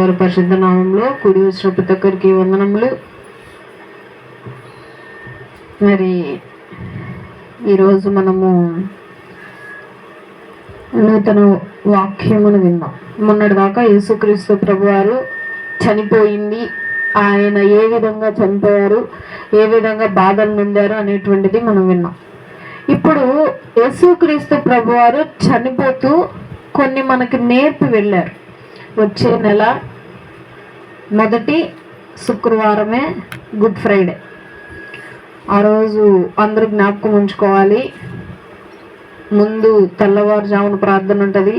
వారి పరిశుద్ధ నామంలో కూడి వచ్చిన ప్రతి ఒక్కరికి వందనములు. మరి ఈరోజు మనము నూతన వాక్యమును విన్నాం. మొన్నటిదాకా యేసుక్రీస్తు ప్రభువారు చనిపోయింది, ఆయన ఏ విధంగా చనిపోయారు, ఏ విధంగా బాధలు నొందారు అనేటువంటిది మనం విన్నాం. ఇప్పుడు యేసుక్రీస్తు ప్రభువారు చనిపోతూ కొన్ని మనకి నేర్పి వెళ్ళారు. వచ్చే నెల మొదటి శుక్రవారమే గుడ్ ఫ్రైడే. ఆ రోజు అందరూ జ్ఞాపకం ఉంచుకోవాలి. ముందు తెల్లవారుజామున ప్రార్థన ఉంటుంది,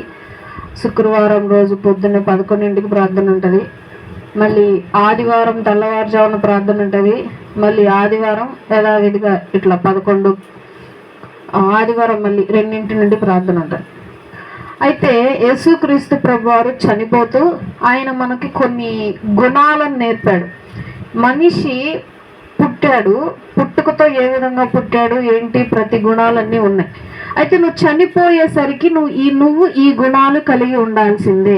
శుక్రవారం రోజు పొద్దున్న 11ంటికి ప్రార్థన ఉంటుంది, మళ్ళీ ఆదివారం తెల్లవారుజామున ప్రార్థన ఉంటుంది, మళ్ళీ ఆదివారం యథావిధిగా ఇట్లా 11, ఆదివారం మళ్ళీ 2 నుండి ప్రార్థన ఉంటుంది. అయితే యేసుక్రీస్తు ప్రభువారు చనిపోతూ ఆయన మనకి కొన్ని గుణాలను నేర్పాడు. మనిషి పుట్టాడు, పుట్టుకతో ఏ విధంగా పుట్టాడు ఏంటి, ప్రతి గుణాలన్నీ ఉన్నాయి. అయితే నువ్వు చనిపోయేసరికి నువ్వు ఈ గుణాలు కలిగి ఉండాల్సిందే.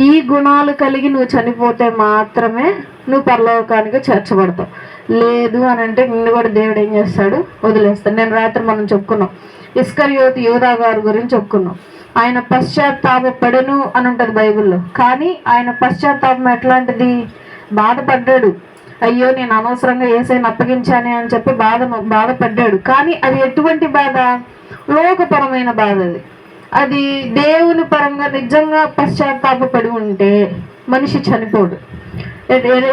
ఈ గుణాలు కలిగి నువ్వు చనిపోతే మాత్రమే నువ్వు పరలోకానికి చేర్చబడతావు. లేదు అని అంటే నిన్ను కూడా దేవుడు ఏం చేస్తాడు, వదిలేస్తాడు. నేను రాత్రి మనం చెప్పుకున్నాం, ఇస్కరియోతు యూదా గారి గురించి చెప్పుకున్నాం. ఆయన పశ్చాత్తాపడను అని ఉంటుంది బైబిల్లో. కానీ ఆయన పశ్చాత్తాపం ఎట్లాంటిది, బాధపడ్డాడు. అయ్యో నేను అనవసరంగా యేసయ్యను అప్పగించానే అని చెప్పి బాధపడ్డాడు. కానీ అది ఎటువంటి బాధ, లోకపరమైన బాధ. అది దేవుని పరంగా నిజంగా పశ్చాత్తాపడి ఉంటే మనిషి చనిపోడు.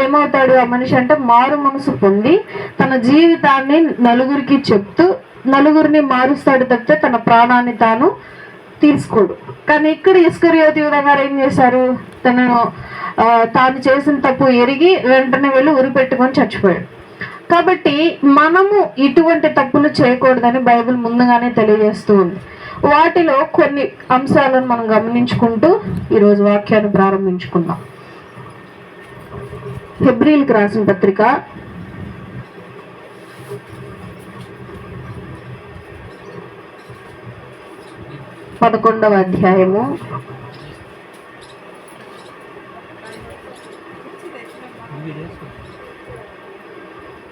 ఏమవుతాడు ఆ మనిషి అంటే, మారు మనసు పొంది తన జీవితాన్ని నలుగురికి చెప్తూ నలుగురిని మారుస్తాడు తప్పితే తన ప్రాణాన్ని తాను తీసుకోడు. కానీ ఇక్కడ ఇస్కరియోతు యూదా గారు ఏం చేశారు, తాను చేసిన తప్పు ఎరిగి వెంటనే వెళ్ళి ఉరిపెట్టుకొని చచ్చిపోయాడు. కాబట్టి మనము ఇటువంటి తప్పులు చేయకూడదని బైబిల్ ముందుగానే తెలియజేస్తూ ఉంది. వాటిలో కొన్ని అంశాలను మనం గమనించుకుంటూ ఈరోజు వాక్యాన్ని ప్రారంభించుకుందాం. హెబ్రీయులకు రాసిన పత్రిక 11వ అధ్యాయము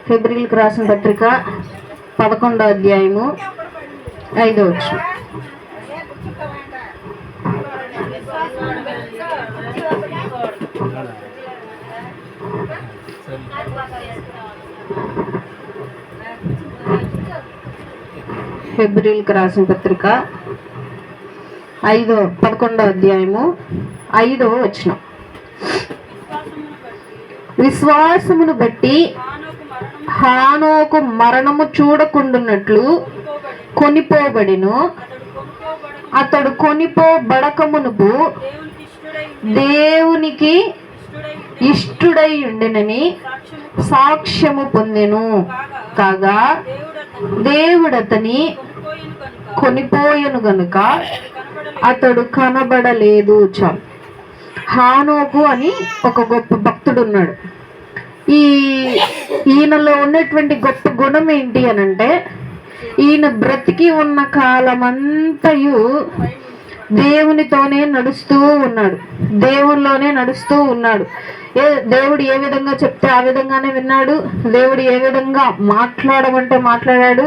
11వ అధ్యాయము 5వ వచనం. హెబ్రీయులకు రాసిన పత్రిక 11వ అధ్యాయము 5వ వచనం. విశ్వాసమును బట్టి హానోకు మరణము చూడకుండునట్లు కొనిపోబడిను. అతడు కొనిపోబడకమునుపు దేవునికి ఇష్టుడై ఉండెనని సాక్ష్యము పొందెను. కాగా దేవుడతని కొనిపోయెను గనుక అతడు కనబడలేదు. చాలు. హానోకు అని ఒక గొప్ప భక్తుడు ఉన్నాడు. ఈయనలో ఉన్నటువంటి గొప్ప గుణం ఏంటి అనంటే, ఈయన బ్రతికి ఉన్న కాలమంతయు దేవునితోనే నడుస్తూ ఉన్నాడు, దేవునిలోనే నడుస్తూ ఉన్నాడు. దేవుడు ఏ విధంగా చెప్తే ఆ విధంగానే విన్నాడు, దేవుడు ఏ విధంగా మాట్లాడమంటే మాట్లాడాడు.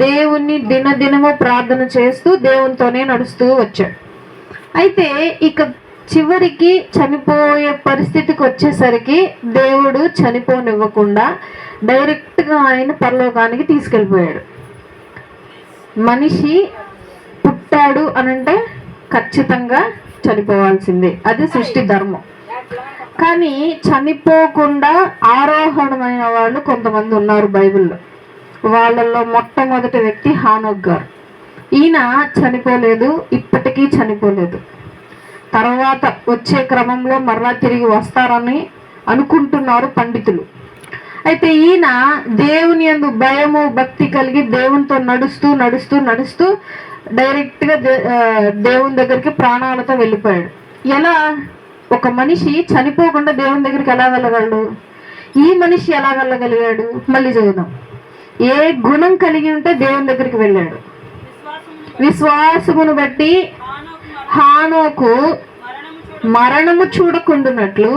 దేవుణ్ణి దినదినము ప్రార్థన చేస్తూ దేవునితోనే నడుస్తూ వచ్చాడు. అయితే ఇక చివరికి చనిపోయే పరిస్థితికి వచ్చేసరికి దేవుడు చనిపోనివ్వకుండా డైరెక్ట్గా ఆయన పరలోకానికి తీసుకెళ్ళిపోయాడు. మనిషి పుట్టాడు అనంటే ఖచ్చితంగా చనిపోవాల్సిందే, అది సృష్టి ధర్మం. కానీ చనిపోకుండా ఆరోహణమైన వాళ్ళు కొంతమంది ఉన్నారు బైబిల్లో. వాళ్ళల్లో మొట్టమొదటి వ్యక్తి హానోక్ గారు. ఈయన చనిపోలేదు, ఇప్పటికీ చనిపోలేదు. తర్వాత వచ్చే క్రమంలో మరలా తిరిగి వస్తారని అనుకుంటున్నారు పండితులు. అయితే ఈయన దేవుని యందు భయము భక్తి కలిగి దేవునితో నడుస్తూ నడుస్తూ నడుస్తూ డైరెక్ట్గా దేవుని దగ్గరికి ప్రాణాలతో వెళ్ళిపోయాడు. ఎలా ఒక మనిషి చనిపోకుండా దేవుని దగ్గరికి ఎలా వెళ్ళగలడు? ఈ మనిషి ఎలా వెళ్ళగలిగాడు? మళ్ళీ చదువుదాం. ఏ గుణం కలిగి ఉంటే దేవుని దగ్గరికి వెళ్ళాడు? విశ్వాసమును బట్టి హానోకు మరణము చూడకుండానట్లు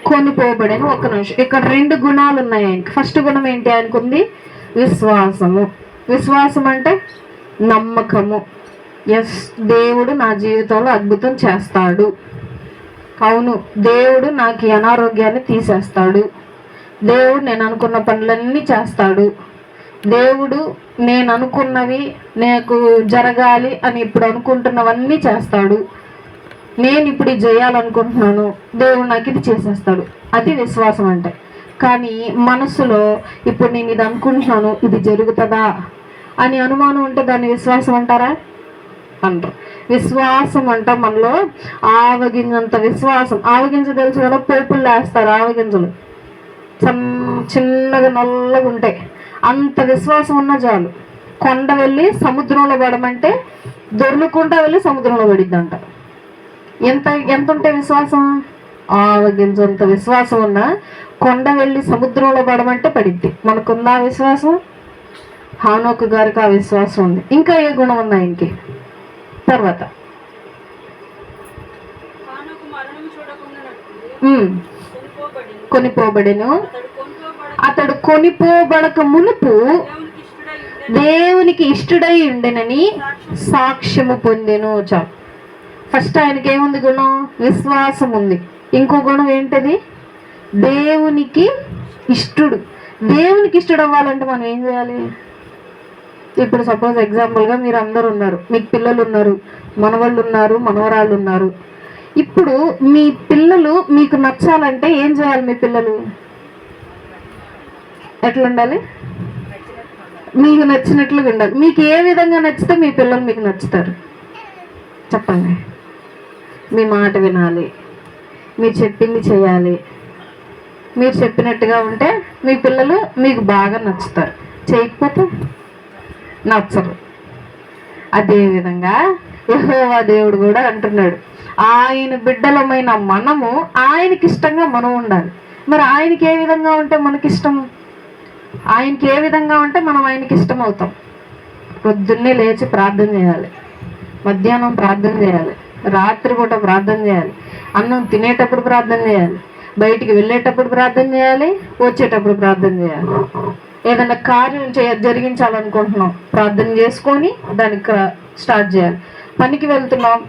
కొనిపోబడని. ఒక్క నిమిషం, ఇక్కడ 2 గుణాలు ఉన్నాయి ఆయనకి. ఫస్ట్ గుణం ఏంటి ఆయనకుంది? విశ్వాసము. విశ్వాసం అంటే నమ్మకము. ఎస్, దేవుడు నా జీవితంలో అద్భుతం చేస్తాడు. అవును, దేవుడు నాకు ఈ అనారోగ్యాన్ని తీసేస్తాడు. దేవుడు నేను అనుకున్న పనులన్నీ చేస్తాడు. దేవుడు నేను అనుకున్నవి నాకు జరగాలి అని ఇప్పుడు అనుకుంటున్నవన్నీ చేస్తాడు. నేను ఇప్పుడు ఇది చేయాలనుకుంటున్నాను, దేవుడు నాకు ఇది చేసేస్తాడు. అది విశ్వాసం అంటే. కానీ మనసులో ఇప్పుడు నేను ఇది అనుకుంటున్నాను, ఇది జరుగుతుందా అని అనుమానం ఉంటే దాన్ని విశ్వాసం అంటారా? అంటారు. విశ్వాసం అంట మనలో ఆవగింజంత విశ్వాసం. ఆవగింజ తెలుసు కదా, పోపులు వేస్తారు ఆవగింజలు, చిన్నగా నల్లగా ఉంటాయి. అంత విశ్వాసం ఉన్న చాలు. కొండ వెళ్ళి సముద్రంలో పడమంటే దొర్లుకుంటా వెళ్ళి సముద్రంలో పడిద్దంట. ఎంత ఉంటే విశ్వాసం? ఆవగింజంత విశ్వాసం ఉన్నా కొండ వెళ్ళి సముద్రంలో పడమంటే పడిద్ది. మనకుందా విశ్వాసం? హానోకు గారికి ఆ విశ్వాసం ఉంది. ఇంకా ఏ గుణం ఉన్నాయి ఇంకే? తర్వాత కొనిపోబడెను. అతడు కొనిపోబడక మునుపు దేవునికి ఇష్టడై ఉండెనని సాక్ష్యము పొందెను. చాలు. ఫస్ట్ ఆయనకి ఏముంది గుణం? విశ్వాసం ఉంది. ఇంకో గుణం ఏంటది? దేవునికి ఇష్టడు. దేవునికి ఇష్టడు అవ్వాలంటే మనం ఏం చేయాలి? ఇప్పుడు సపోజ్ ఎగ్జాంపుల్గా మీరు అందరు ఉన్నారు, మీకు పిల్లలు ఉన్నారు, మనవాళ్ళు ఉన్నారు, మనవరాళ్ళు ఉన్నారు. ఇప్పుడు మీ పిల్లలు మీకు నచ్చాలంటే ఏం చేయాలి? మీ పిల్లలు ఎట్లా ఉండాలి? మీకు నచ్చినట్లుగా ఉండాలి. మీకు ఏ విధంగా నచ్చితే మీ పిల్లలు మీకు నచ్చుతారు? చెప్పండి. మీ మాట వినాలి, మీరు చెప్పింది చేయాలి. మీరు చెప్పినట్టుగా ఉంటే మీ పిల్లలు మీకు బాగా నచ్చుతారు. చేయకపోతే నచ్చరు. అదేవిధంగా యెహోవా దేవుడు కూడా అంటున్నాడు, ఆయన బిడ్డలమైన మనము ఆయనకి ఇష్టంగా మనం ఉండాలి. మరి ఆయనకి ఏ విధంగా ఉంటే మనకిష్టం? ఆయనకి ఏ విధంగా ఉంటే మనం ఆయనకి ఇష్టం అవుతాం? పొద్దున్నే లేచి ప్రార్థన చేయాలి, మధ్యాహ్నం ప్రార్థన చేయాలి, రాత్రి పూట ప్రార్థన చేయాలి, అన్నం తినేటప్పుడు ప్రార్థన చేయాలి, బయటికి వెళ్ళేటప్పుడు ప్రార్థన చేయాలి, వచ్చేటప్పుడు ప్రార్థన చేయాలి. ఏదైనా కార్యం జరిగించాలనుకుంటున్నాం, ప్రార్థన చేసుకొని దానికి స్టార్ట్ చేయాలి. పనికి వెళ్తున్నాం,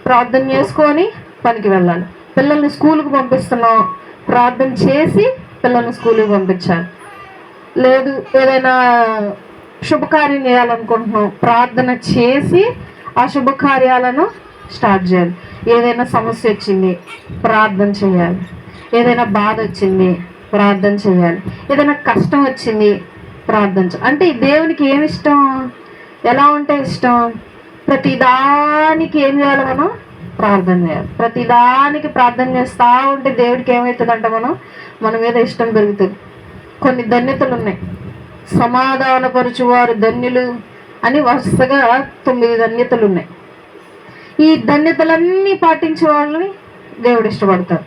ప్రార్థన చేసుకొని పనికి వెళ్ళాలి. పిల్లల్ని స్కూల్కి పంపిస్తున్నాం, ప్రార్థన చేసి పిల్లల్ని స్కూల్కి పంపించాలి. లేదు, ఏదైనా శుభకార్యం చేయాలనుకుంటున్నాం, ప్రార్థన చేసి ఆ శుభకార్యాలను స్టార్ట్ చేయాలి. ఏదైనా సమస్య వచ్చింది, ప్రార్థన చేయాలి. ఏదైనా బాధ వచ్చింది, ప్రార్థన చేయాలి. ఏదైనా కష్టం వచ్చింది, ప్రార్థన చేయాలి. అంటే దేవునికి ఏమి ఇష్టం? ఎలా ఉంటే ఇష్టం? ప్రతిదానికి ఏం చేయాలి? మనం ప్రార్థన చేయాలి. ప్రతిదానికి ప్రార్థన చేస్తూ ఉంటే దేవుడికి ఏమవుతుందంట? మన మీద ఇష్టం పెరుగుతుంది. కొన్ని ధన్యతలు ఉన్నాయి. సమాధానపరచువారు ధన్యులు అని వరుసగా 9 ధన్యతలు ఉన్నాయి. ఈ ధన్యతలన్నీ పాటించే వాళ్ళని దేవుడు ఇష్టపడతాడు.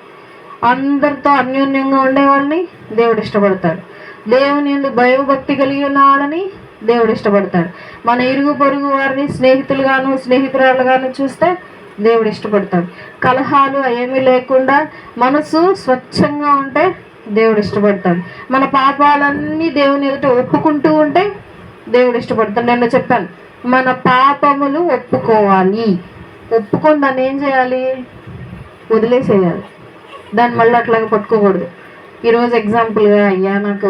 అందరితో అన్యోన్యంగా ఉండేవాళ్ళని దేవుడు ఇష్టపడతాడు. దేవుని యందు భయభక్తి కలిగి ఉన్నాడని దేవుడు ఇష్టపడతాడు. మన ఇరుగు పొరుగు వారిని స్నేహితులుగాను స్నేహితురాలుగాను చూస్తే దేవుడు ఇష్టపడతాడు. కలహాలు ఏమీ లేకుండా మనసు స్వచ్ఛంగా ఉంటే దేవుడు ఇష్టపడతాడు. మన పాపాలన్నీ దేవుని ఎదుట ఒప్పుకుంటూ ఉంటే దేవుడు ఇష్టపడతాడు. నేను చెప్పాను, మన పాపములు ఒప్పుకోవాలి. ఒప్పుకొని దాన్ని ఏం చేయాలి? వదిలేసేయాలి. దాన్ని మళ్ళీ అట్లాగే పట్టుకోకూడదు. ఈరోజు ఎగ్జాంపుల్గా, అయ్యా నాకు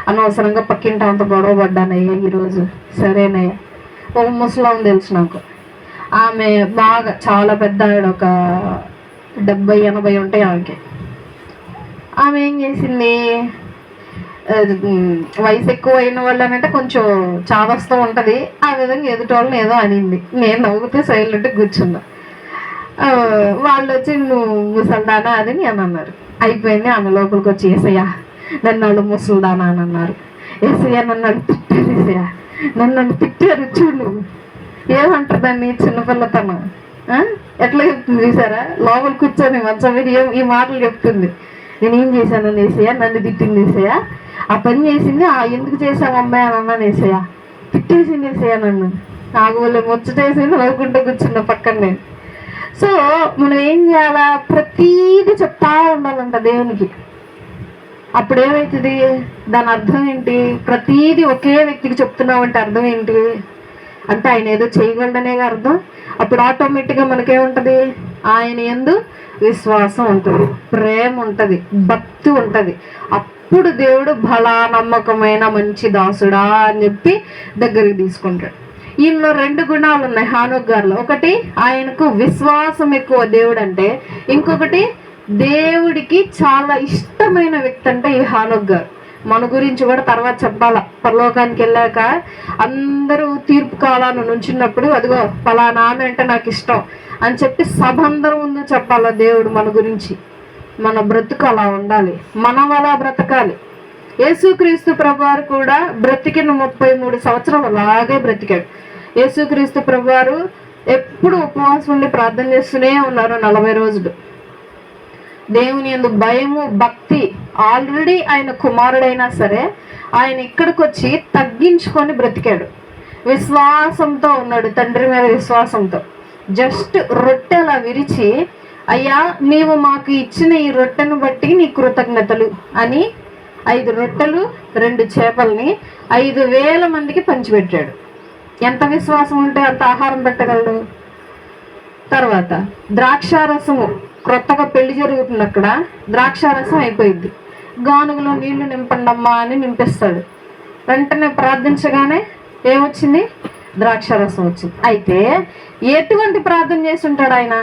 అనవసరంగా పక్కింటి అంత గొడవ పడ్డానయ్యా ఈరోజు, సరేనయ్యా. ఒక ముసలాం తెలుసు నాకు, ఆమె బాగా చాలా పెద్ద ఆవిడ, ఒక 70-80 ఉంటాయి ఆమెకి. ఆమె ఏం చేసింది? వయసు ఎక్కువ అయిన వాళ్ళు అంటే కొంచెం చావస్తూ ఉంటుంది. ఆ విధంగా ఎదుటి వాళ్ళని ఏదో అనింది. నేను నవ్వుతూ సైలెంట్గా కూర్చున్నా. వాళ్ళు వచ్చి నువ్వు ముసల్దానా అని అని అన్నారు. అయిపోయింది. ఆమె లోపలికి వచ్చి ఏసయ్యా నన్ను వాళ్ళు ముసల్దానా అని అన్నారు. ఏసయ్యా నన్ను తిట్టారు, ఏసయ్యా నన్ను తిట్టారు, చూడు ఏమంటారు దాన్ని? చిన్నపిల్లతనం ఎట్లా చెప్తుంది చూసారా? లోపల కూర్చొని మంచం మీద ఈ మాటలు చెప్తుంది. నేనేం చేశాను ఏసయ్యా? నన్ను తిట్టింది ఏసయ్యా, ఆ పని చేసింది, ఎందుకు చేసావు అమ్మాయి అని అన్నాను ఏసయ్యా. తిట్టేసింది ఏసయ్యా నన్ను. నాకు వాళ్ళు ముచ్చటేసింది, నవ్వుకుంటూ కూర్చున్న పక్కన నేను. సో మనం ఏం చేయాలా? ప్రతీది చెప్తా ఉండాలంట దేవునికి. అప్పుడు ఏమవుతుంది? దాని అర్థం ఏంటి? ప్రతీది ఒకే వ్యక్తికి చెప్తున్నావు అంటే అర్థం ఏంటి? అంటే ఆయన ఏదో చేయగలడనేగా అర్థం. అప్పుడు ఆటోమేటిక్గా మనకేముంటది? ఆయన యందు విశ్వాసం ఉంటుంది, ప్రేమ ఉంటుంది, భక్తి ఉంటుంది. అప్పుడు దేవుడు బలా నమ్మకమైన మంచి దాసుడా అని చెప్పి దగ్గరికి తీసుకుంటాడు. ఈయనలో 2 గుణాలు ఉన్నాయి హానోక్ గారిలో. ఒకటి, ఆయనకు విశ్వాసం ఎక్కువ దేవుడు అంటే. ఇంకొకటి, దేవుడికి చాలా ఇష్టమైన వ్యక్తి అంటే ఈ హానోక్ గారు. మన గురించి కూడా తర్వాత చెప్పాలా. పరలోకానికి వెళ్ళాక అందరూ తీర్పు కాలాన్ని నుంచున్నప్పుడు అదిగో పలానా ఆమె అంటే నాకు ఇష్టం అని చెప్పి సభ అందరూ ముందు చెప్పాలా దేవుడు మన గురించి. మన బ్రతుకు అలా ఉండాలి, మనం అలా బ్రతకాలి. యేసుక్రీస్తు ప్రభువారు కూడా బ్రతికిన 33 సంవత్సరాలు అలాగే బ్రతికాడు. యేసుక్రీస్తు ప్రభువారు ఎప్పుడు ఉపవాసం ఉండి ప్రార్థన చేస్తూనే ఉన్నారు 40 రోజులు. దేవుని యందు భయము, భక్తి. ఆల్రెడీ ఆయన కుమారుడైనా సరే ఆయన ఇక్కడికి వచ్చి తగ్గించుకొని బ్రతికాడు. విశ్వాసంతో ఉన్నాడు, తండ్రి మీద విశ్వాసంతో. జస్ట్ రొట్టెలా విరిచి, అయ్యా నీవు మాకు ఇచ్చిన ఈ రొట్టెను బట్టి నీ కృతజ్ఞతలు అని 5 రొట్టెలు 2 చేపల్ని 5,000 మందికి పంచిపెట్టాడు. ఎంత విశ్వాసం ఉంటే అంత ఆహారం పెట్టగలడు. తర్వాత ద్రాక్షారసము, క్రొత్తగా పెళ్లి జరుగుతుంది అక్కడ, ద్రాక్షారసం అయిపోయింది. గానుగులో నీళ్లు నింపండమ్మా అని నింపిస్తాడు. వెంటనే ప్రార్థించగానే ఏమొచ్చింది? ద్రాక్షారసం వచ్చింది. అయితే ఎటువంటి ప్రార్థన చేసి ఉంటాడు ఆయన?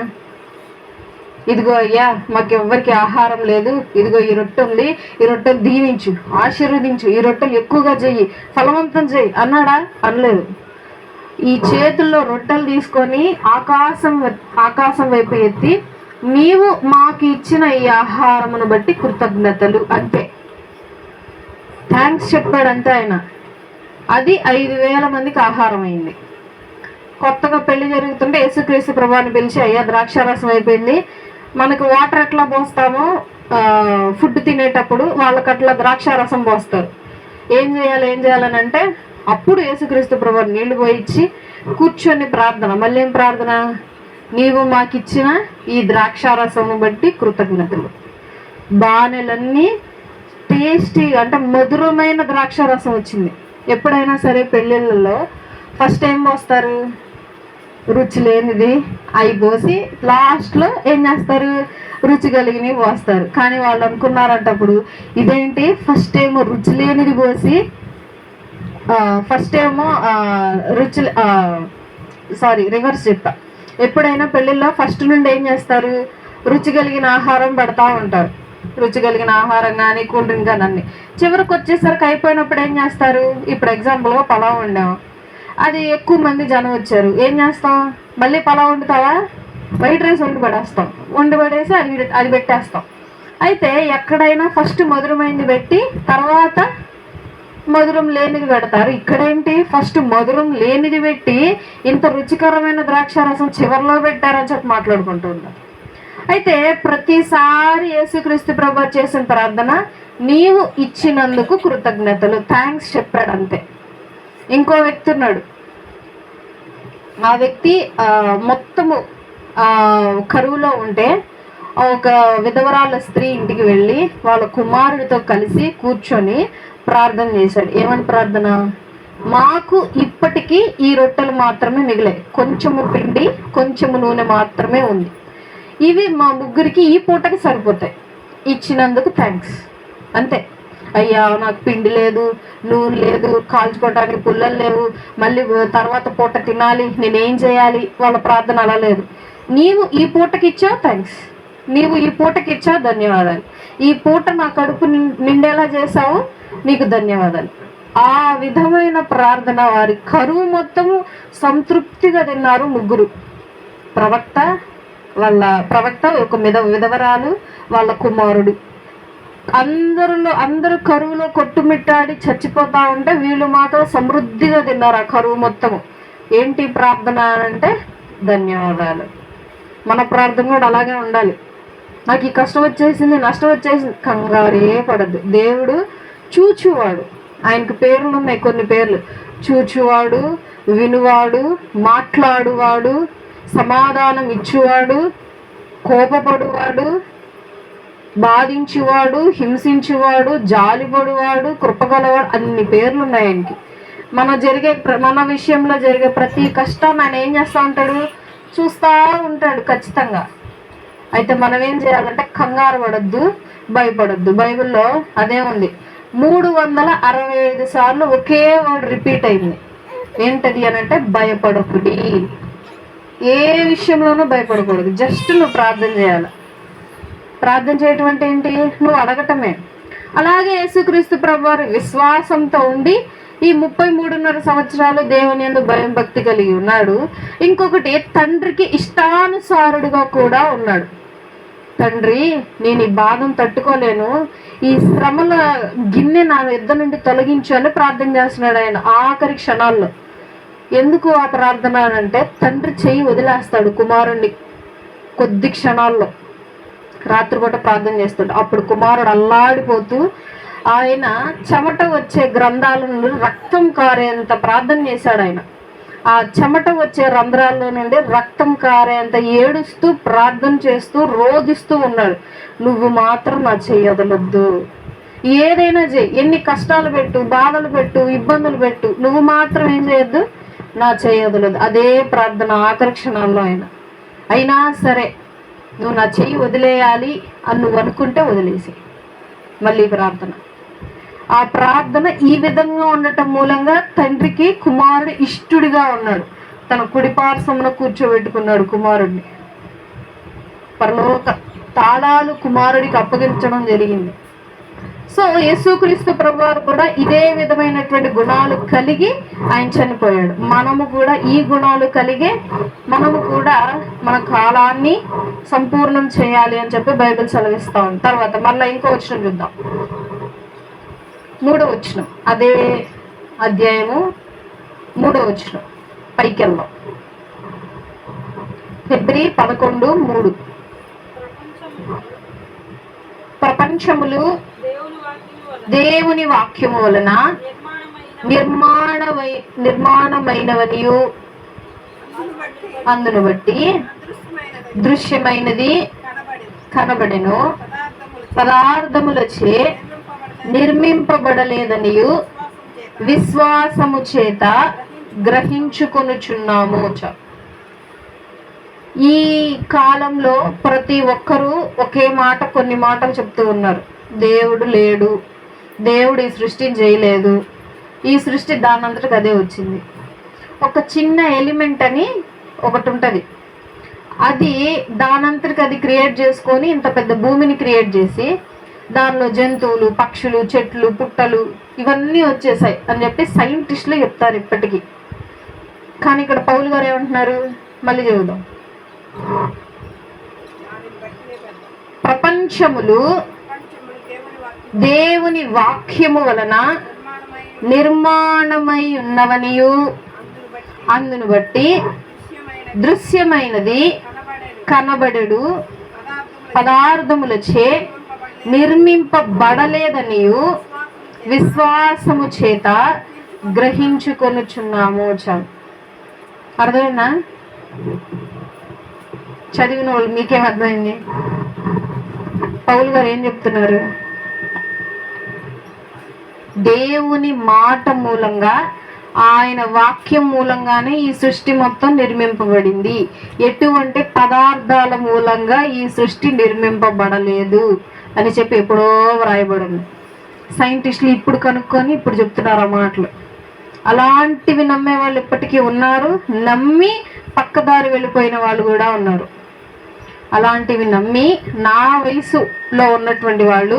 ఇదిగో అయ్యా మాకు ఎవ్వరికి ఆహారం లేదు, ఇదిగో ఈ రొట్టె ఉంది, ఈ రొట్టెలు దీవించు, ఆశీర్వదించు, ఈ రొట్టెలు ఎక్కువగా చెయ్యి, ఫలవంతం చెయ్యి అన్నాడా? అనలేదు. ఈ చేతుల్లో రొట్టెలు తీసుకొని ఆకాశం వైపు ఎత్తి, నీవు మాకు ఇచ్చిన ఈ ఆహారమును బట్టి కృతజ్ఞతలు, అంతే. థ్యాంక్స్ చెప్పాడు అంతే ఆయన. అది 5,000 మందికి ఆహారం అయింది. కొత్తగా పెళ్లి జరుగుతుంటే యేసుక్రీస్తు ప్రభువుని పిలిచి, అయ్యా ద్రాక్షారసం అయిపోయింది, మనకు వాటర్ ఎట్లా పోస్తామో ఫుడ్ తినేటప్పుడు వాళ్ళకి అట్లా ద్రాక్షారసం పోస్తారు, ఏం చేయాలని అంటే, అప్పుడు యేసుక్రీస్తు ప్రభువు నీళ్లు పోయించి కూర్చొని ప్రార్థన. మళ్ళీ ఏం ప్రార్థన? నీవు మాకిచ్చిన ఈ ద్రాక్షారసము బట్టి కృతజ్ఞతలు. బాణెలన్నీ టేస్టీ అంటే మధురమైన ద్రాక్షారసం వచ్చింది. ఎప్పుడైనా సరే పెళ్ళిళ్ళలో ఫస్ట్ ఏం పోస్తారు? రుచి లేనిది అవి పోసి లాస్ట్లో ఏం చేస్తారు? రుచి కలిగినవి పోస్తారు. కానీ వాళ్ళు అనుకున్నారంటప్పుడు, ఇదేంటి ఫస్ట్ ఏమో రుచి లేనిది పోసి, ఫస్ట్ ఏమో రివర్స్ చెప్పా. ఎప్పుడైనా పెళ్ళిళ్ళలో ఫస్ట్ నుండి ఏం చేస్తారు? రుచి కలిగిన ఆహారం పెడతా ఉంటారు. రుచి కలిగిన ఆహారం కానీ కూల్ డ్రింక్ కానీ అన్ని. చివరికి వచ్చేసరికి అయిపోయినప్పుడు ఏం చేస్తారు? ఇప్పుడు ఎగ్జాంపుల్గా పలావ్ వండాం, అది ఎక్కువ మంది జనం వచ్చారు, ఏం చేస్తాం? మళ్ళీ పలావ్ వండుతావా? వైట్ రైస్ వండి పడేసి అది పెట్టేస్తాం. అయితే ఎక్కడైనా ఫస్ట్ మధురమైంది పెట్టి తర్వాత మధురం లేనిది పెడతారు. ఇక్కడేంటి? ఫస్ట్ మధురం లేనిది పెట్టి ఇంత రుచికరమైన ద్రాక్షారసం చివరిలో పెట్టారని చెప్పి మాట్లాడుకుంటూ ఉంటారు. అయితే ప్రతిసారి యేసుక్రీస్తు ప్రభువు చేసిన ప్రార్థన, నీవు ఇచ్చినందుకు కృతజ్ఞతలు, థ్యాంక్స్ చెప్పాడు అంతే. ఇంకో వ్యక్తి ఉన్నాడు. ఆ వ్యక్తి మొత్తము కరువులో ఉంటే ఒక విధవరాల స్త్రీ ఇంటికి వెళ్ళి వాళ్ళ కుమారుడితో కలిసి కూర్చొని ప్రార్థన చేశాడు. ఏమని ప్రార్థన? మాకు ఇప్పటికీ ఈ రొట్టెలు మాత్రమే మిగిలాయి, కొంచెము పిండి కొంచెము నూనె మాత్రమే ఉంది, ఇవి మా ముగ్గురికి ఈ పూటకి సరిపోతాయి, ఇచ్చినందుకు థ్యాంక్స్ అంతే. అయ్యా నాకు పిండి లేదు, నూనె లేదు, కాల్చుకోవడానికి పుల్లలు లేవు, మళ్ళీ తర్వాత పూట తినాలి, నేనేం చేయాలి? వాళ్ళ ప్రార్థన అలా లేదు. నీవు ఈ పూటకి ఇచ్చావు థ్యాంక్స్, నీవు ఈ పూటకి ఇచ్చావు ధన్యవాదాలు, ఈ పూట నా కడుపు నిండేలా చేసావు నీకు ధన్యవాదాలు. ఆ విధమైన ప్రార్థన. వారి కరువు మొత్తము సంతృప్తిగా తిన్నారు ముగ్గురు. ప్రవక్త ఒక విధవరాలు, వాళ్ళ కుమారుడు. అందరూ కరువులో కొట్టుమిట్టాడి చచ్చిపోతా ఉంటే వీళ్ళు మాత్రం సమృద్ధిగా తిన్నారు ఆ కరువు మొత్తము. ఏంటి ప్రార్థన అంటే? ధన్యవాదాలు. మన ప్రార్థన కూడా అలాగే ఉండాలి. నాకు ఈ కష్టం వచ్చేసింది, నష్టం వచ్చేసింది, కంగారే పడద్దు. దేవుడు చూచువాడు, ఆయనకు పేర్లు ఉన్నాయి, కొన్ని పేర్లు. చూచువాడు, వినువాడు, మాట్లాడువాడు, సమాధానం ఇచ్చువాడు, కోపపడువాడు, బాధించువాడు, హింసించువాడు, జాలిపడువాడు, కృపగలవాడు, అన్ని పేర్లు ఉన్నాయి ఆయనకి. మన విషయంలో జరిగే ప్రతి కష్టాన్ని ఆయన ఏం చేస్తూ ఉంటాడు? చూస్తూ ఉంటాడు ఖచ్చితంగా. అయితే మనం ఏం చేయాలంటే కంగారు పడద్దు, భయపడద్దు. బైబిల్లో అదే ఉంది. 365 సార్లు ఒకే వర్డ్ రిపీట్ అయింది. ఏంటది అని అంటే భయపడకుడి. ఏ విషయంలోనూ భయపడకూడదు. జస్ట్ నువ్వు ప్రార్థన చేయాలి. ప్రార్థన చేయటం అంటే ఏంటి? నువ్వు అడగటమే. అలాగే యేసుక్రీస్తు ప్రభువారు విశ్వాసంతో ఉండి ఈ 33.5 సంవత్సరాలు దేవుని యందు భయం భక్తి కలిగి ఉన్నాడు. ఇంకొకటి, తండ్రికి ఇష్టానుసారుడుగా కూడా ఉన్నాడు. తండ్రి, నేను ఈ బాధను తట్టుకోలేను, ఈ శ్రమల గిన్నె నా యుద్ధ నుండి తొలగించు అని ప్రార్థన చేస్తున్నాడు ఆయన ఆఖరి క్షణాల్లో. ఎందుకు ఆ ప్రార్థన అంటే తండ్రి చెయ్యి వదిలేస్తాడు కుమారుణ్ణి కొద్ది క్షణాల్లో. రాత్రిపూట ప్రార్థన చేస్తాడు. అప్పుడు కుమారుడు అల్లాడిపోతూ ఆయన చెమట వచ్చే గ్రంథాల నుండి రక్తం కారేంత ప్రార్థన చేశాడు. ఆయన ఆ చెమట వచ్చే రంధ్రాల్లో నుండి రక్తం కారేంత ఏడుస్తూ ప్రార్థన చేస్తూ రోధిస్తూ ఉన్నాడు. నువ్వు మాత్రం నా చెయ్యొదలొద్దు, ఏదైనా చెయ్యి, ఎన్ని కష్టాలు పెట్టు, బాధలు పెట్టు, ఇబ్బందులు పెట్టు, నువ్వు మాత్రం ఏం చేయొద్దు, నా చెయ్యొదలొద్దు. అదే ప్రార్థన ఆఖరి క్షణాల్లో ఆయన. అయినా సరే నువ్వు నా చెయ్యి వదిలేయాలి అని నువ్వు అనుకుంటే వదిలేసి మళ్ళీ ప్రార్థన. ఆ ప్రార్థన ఈ విధంగా ఉండటం మూలంగా తండ్రికి కుమారుడు ఇష్టుడిగా ఉన్నాడు. తన కుడిపార్శ్వమున కూర్చోబెట్టుకున్నాడు కుమారుడిని. పరలోక తాళాలు కుమారుడికి అప్పగించడం జరిగింది. సో యేసుక్రీస్తు ప్రభువారు కూడా ఇదే విధమైనటువంటి గుణాలు కలిగి ఆయన చనిపోయాడు. మనము కూడా ఈ గుణాలు కలిగే మనము కూడా మన కాలాన్ని సంపూర్ణం చేయాలి అని చెప్పి బైబిల్ సెలవిస్తా ఉంది. తర్వాత మళ్ళీ ఇంకో వచనం చూద్దాం. 3వ వచనం, అదే అధ్యాయము 3వ వచనం పైకి వెళ్దాం. ఫిబ్రవరి 11:3. ప్రపంచములు దేవుని వాక్యము వలన నిర్మాణమైనవనియు అందును బట్టి దృశ్యమైనది కనబడెను, పదార్థములచే నిర్మింపబడలేదనియు విశ్వాసము చేత గ్రహించుకొనుచున్నాము. ఈ కాలంలో ప్రతి ఒక్కరూ ఒకే మాట, కొన్ని మాటలు చెప్తూ ఉన్నారు. దేవుడు లేడు, దేవుడు ఈ సృష్టిని చేయలేదు, ఈ సృష్టి దానంతటికి అదే వచ్చింది. ఒక చిన్న ఎలిమెంట్ అని ఒకటి ఉంటుంది, అది దానంతటికి అది క్రియేట్ చేసుకొని ఇంత పెద్ద భూమిని క్రియేట్ చేసి దానిలో జంతువులు, పక్షులు, చెట్లు, పుట్టలు ఇవన్నీ వచ్చేసాయి అని చెప్పి సైంటిస్టులు చెప్తారు ఇప్పటికీ. కానీ ఇక్కడ పౌలు గారు ఏమంటున్నారు? మళ్ళీ చెబుదాం. ప్రపంచములు దేవుని వాక్యము వలన నిర్మాణమై ఉన్నవనియు అందును బట్టి దృశ్యమైనది కనబడెడు పదార్థములచే నిర్మింపబడలేదనియు విశ్వాసము చేత గ్రహించుకొనుచున్నాము. అర్థమైందా? చదివిన వాళ్ళు మీకేం అర్థమైంది? పౌలు గారు ఏం చెప్తున్నారు? దేవుని మాట మూలంగా, ఆయన వాక్యం మూలంగానే ఈ సృష్టి మొత్తం నిర్మింపబడింది. ఎటువంటి పదార్థాల మూలంగా ఈ సృష్టి నిర్మింపబడలేదు అని చెప్పి ఎప్పుడో వ్రాయబడింది. సైంటిస్టులు ఇప్పుడు కనుక్కొని ఇప్పుడు చెప్తున్నారు ఆ మాటలు. అలాంటివి నమ్మే వాళ్ళు ఇప్పటికీ ఉన్నారు, నమ్మి పక్కదారి వెళ్ళిపోయిన వాళ్ళు కూడా ఉన్నారు. అలాంటివి నమ్మి నా వయసులో ఉన్నటువంటి వాళ్ళు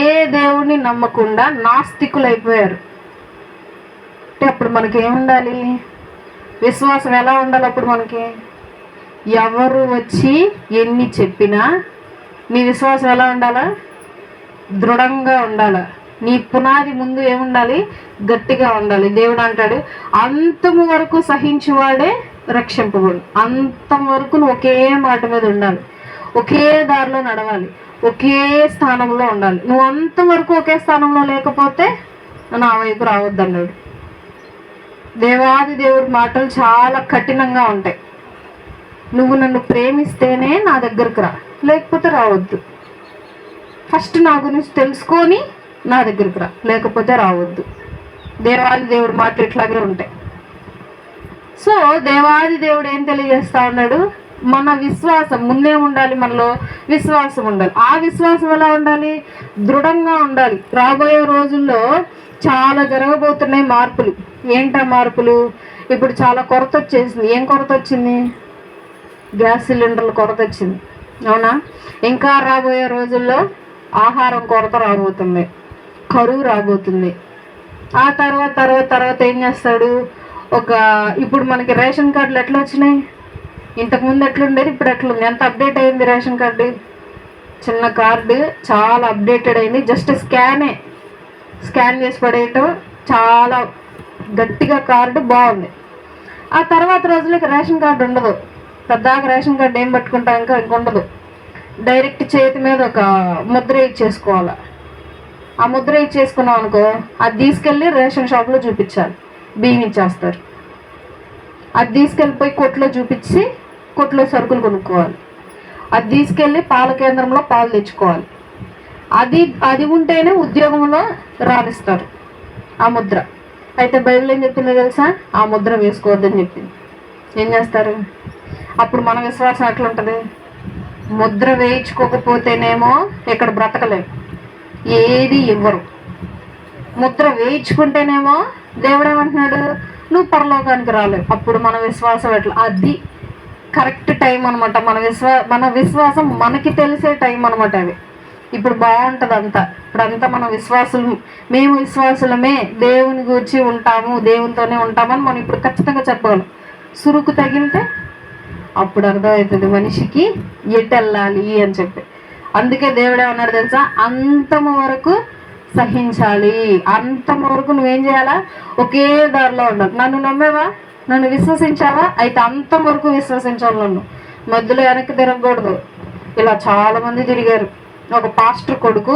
ఏ దేవుణ్ణి నమ్మకుండా నాస్తికులు అయిపోయారు. అంటే అప్పుడు మనకి ఏముండాలి? విశ్వాసం ఎలా ఉండాలి? అప్పుడు మనకి ఎవరు వచ్చి ఎన్ని చెప్పినా నీ విశ్వాసం ఎలా ఉండాలా? దృఢంగా ఉండాలా. నీ పునాది ముందు ఏముండాలి? గట్టిగా ఉండాలి. దేవుడు అంటాడు, అంతము వరకు సహించువాడే రక్షింపబడు. అంతం వరకు నువ్వు ఒకే మాట మీద ఉండాలి, ఒకే దారిలో నడవాలి, ఒకే స్థానంలో ఉండాలి. నువ్వు అంతవరకు ఒకే స్థానంలో లేకపోతే నా వైపు రావద్దన్నాడు. దేవాది దేవుడి మాటలు చాలా కఠినంగా ఉంటాయి. నువ్వు నన్ను ప్రేమిస్తేనే నా దగ్గరకు రా, లేకపోతే రావద్దు. ఫస్ట్ నా గురించి తెలుసుకొని నా దగ్గరికి రా, లేకపోతే రావద్దు. దేవాది దేవుడు మాటలు ఇట్లాగే ఉంటాయి. సో దేవాది దేవుడు ఏం తెలియజేస్తా ఉన్నాడు? మన విశ్వాసం ముందే ఉండాలి, మనలో విశ్వాసం ఉండాలి. ఆ విశ్వాసం ఎలా ఉండాలి? దృఢంగా ఉండాలి. రాబోయే రోజుల్లో చాలా జరగబోతున్నాయి మార్పులు. ఏంటా మార్పులు? ఇప్పుడు చాలా కొరత వచ్చేసింది. ఏం కొరత వచ్చింది? గ్యాస్ సిలిండర్ల కొరత వచ్చింది, అవునా? ఇంకా రాబోయే రోజుల్లో ఆహారం కొరత రాబోతుంది, కరువు రాబోతుంది. ఆ తర్వాత ఏం చేస్తాడు? ఇప్పుడు మనకి రేషన్ కార్డులు ఎట్లా వచ్చినాయి? ఇంతకుముందు ఎట్లుండేది, ఇప్పుడు ఎట్లుంది? ఎంత అప్డేట్ అయింది రేషన్ కార్డు? చిన్న కార్డు చాలా అప్డేటెడ్ అయింది. జస్ట్ స్కాన్ చేసి పడేయటం, చాలా గట్టిగా కార్డు బాగుంది. ఆ తర్వాత రోజులకి రేషన్ కార్డు ఉండదు. పెద్దగా రేషన్ కార్డు ఏం పట్టుకుంటా ఇంకా ఉండదు. డైరెక్ట్ చేతి మీద ఒక ముద్ర ఇచ్చేసుకోవాలి. ఆ ముద్ర ఇచ్చేసుకున్నాం అనుకో, అది తీసుకెళ్ళి రేషన్ షాప్లో చూపించాలి, బియ్యం ఇచ్చేస్తారు. అది తీసుకెళ్ళిపోయి కొట్లో చూపించి కొట్లో సరుకులు కొనుక్కోవాలి. అది తీసుకెళ్ళి పాల కేంద్రంలో పాలు తెచ్చుకోవాలి. అది ఉంటేనే ఉద్యోగంలో రాణిస్తారు ఆ ముద్ర. అయితే బైబిల్ ఏం చెప్తుందో తెలుసా? ఆ ముద్ర వేసుకోవద్దని చెప్పింది. ఏం చేస్తారు? అప్పుడు మన విశ్వాసం ఎట్లుంటుంది? ముద్ర వేయించుకోకపోతేనేమో ఇక్కడ బ్రతకలేము, ఏది ఇవ్వరు. ముద్ర వేయించుకుంటేనేమో దేవుడు ఏమంటున్నాడు? నువ్వు పరలోకానికి రాలేవు. అప్పుడు మన విశ్వాసం ఎట్లా? అది కరెక్ట్ టైం అనమాట. మన విశ్వాసం మనకి తెలిసే టైం అనమాట అది. ఇప్పుడు బాగుంటుంది అంతా. ఇప్పుడంతా మన మేము విశ్వాసులమే, దేవుని గురించి ఉంటాము, దేవునితోనే ఉంటామని మనం ఇప్పుడు ఖచ్చితంగా చెప్పగలం. సురుకు తగిలితే అప్పుడు అర్థమవుతుంది మనిషికి ఎటు వెళ్ళాలి అని చెప్పి. అందుకే దేవుడు ఏమన్నాడు తెలుసా? అంతము వరకు సహించాలి. అంతము వరకు నువ్వేం చేయాలా? ఒకే దారిలో ఉండాలి. నన్ను నమ్మేవా? నన్ను విశ్వసించావా? అయితే అంతం వరకు విశ్వసించాలి. నన్ను మధ్యలో వెనక్కి తిరగకూడదు. ఇలా చాలామంది తిరిగారు. ఒక పాస్టర్ కొడుకు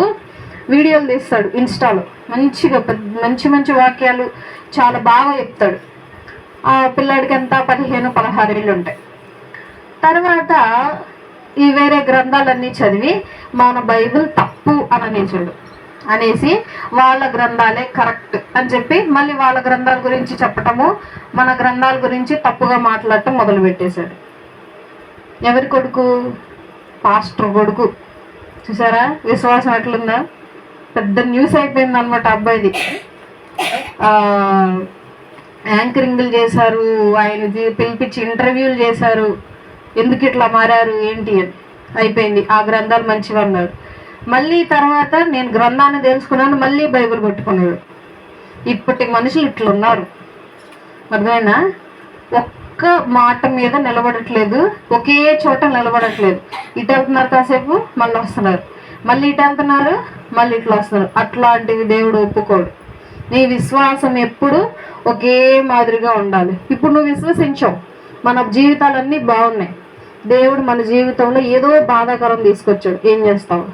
వీడియోలు తీస్తాడు ఇన్స్టాలో, మంచిగా మంచి వాక్యాలు చాలా బాగా చెప్తాడు. ఆ పిల్లాడికి ఎంత 15-16 ఏళ్ళు ఉంటాయి. తర్వాత ఈ వేరే గ్రంథాలన్నీ చదివి మన బైబిల్ తప్పు అనేసి వాళ్ళ గ్రంథాలే కరెక్ట్ అని చెప్పి మళ్ళీ వాళ్ళ గ్రంథాల గురించి చెప్పటము, మన గ్రంథాల గురించి తప్పుగా మాట్లాడటం మొదలుపెట్టేశాడు. ఎవరి కొడుకు? పాస్టర్ కొడుకు. చూసారా విశ్వాసం ఎట్లుందా? పెద్ద న్యూస్ అయిపోయింది అనమాట అబ్బాయిది. యాంకరింగ్లు చేశారు, ఆయన పిలిపించి ఇంటర్వ్యూలు చేశారు, ఎందుకు ఇట్లా మారారు ఏంటి అని. అయిపోయింది. ఆ గ్రంథాలు మంచివి అన్నాడు. మళ్ళీ తర్వాత నేను గ్రంథాన్ని తెలుసుకున్నాను, మళ్ళీ బైబిల్ పట్టుకున్నాడు. ఇప్పటి మనుషులు ఇట్లున్నారు, అర్థమైనా? ఒక్క మాట మీద నిలబడట్లేదు, ఒకే చోట నిలబడట్లేదు. ఇటు వెళ్తున్నారు, కాసేపు మళ్ళీ వస్తున్నారు, మళ్ళీ ఇటు వెళ్తున్నారు, మళ్ళీ ఇట్లా వస్తున్నారు. అట్లాంటివి దేవుడు ఒప్పుకోడు. నీ విశ్వాసం ఎప్పుడు ఒకే మాదిరిగా ఉండాలి. ఇప్పుడు నువ్వు విశ్వసించావు, మన జీవితాలన్నీ బాగున్నాయి. దేవుడు మన జీవితంలో ఏదో బాధాకరం తీసుకొచ్చాడు. ఏం చేస్తావు?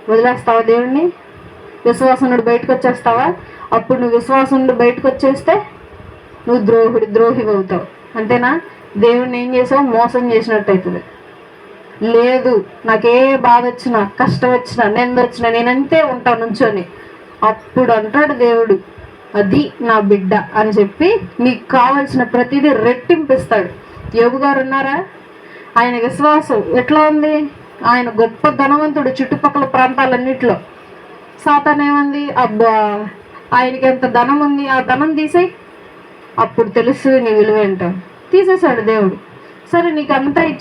వదిలేస్తావా దేవుడిని? విశ్వాసం నుండి బయటకు వచ్చేస్తావా? అప్పుడు నువ్వు విశ్వాసం నుండి బయటకు వచ్చేస్తే నువ్వు ద్రోహి అవుతావు. అంతేనా? దేవుడిని ఏం చేసావు? మోసం చేసినట్టు అవుతుంది. లేదు, నాకే బాధ వచ్చినా, కష్టం వచ్చినా, నింద వచ్చినా నేనంతే ఉంటాను నుంచొని. అప్పుడు అంటాడు దేవుడు, అది నా బిడ్డ అని చెప్పి నీకు కావాల్సిన ప్రతిదీ రెట్టింపిస్తాడు. యోబు గారు ఉన్నారా? ఆయన విశ్వాసం ఎట్లా ఉంది? ఆయన గొప్ప ధనవంతుడు చుట్టుపక్కల ప్రాంతాలన్నింటిలో. సాతాను ఏమంది? అబ్బా ఆయనకి ఎంత ధనం ఉంది, ఆ ధనం తీసేయి, అప్పుడు తెలుస్తుంది నీ విలువ ఏంటో. తీసేశాడు దేవుడు. సరే నీకు అంతా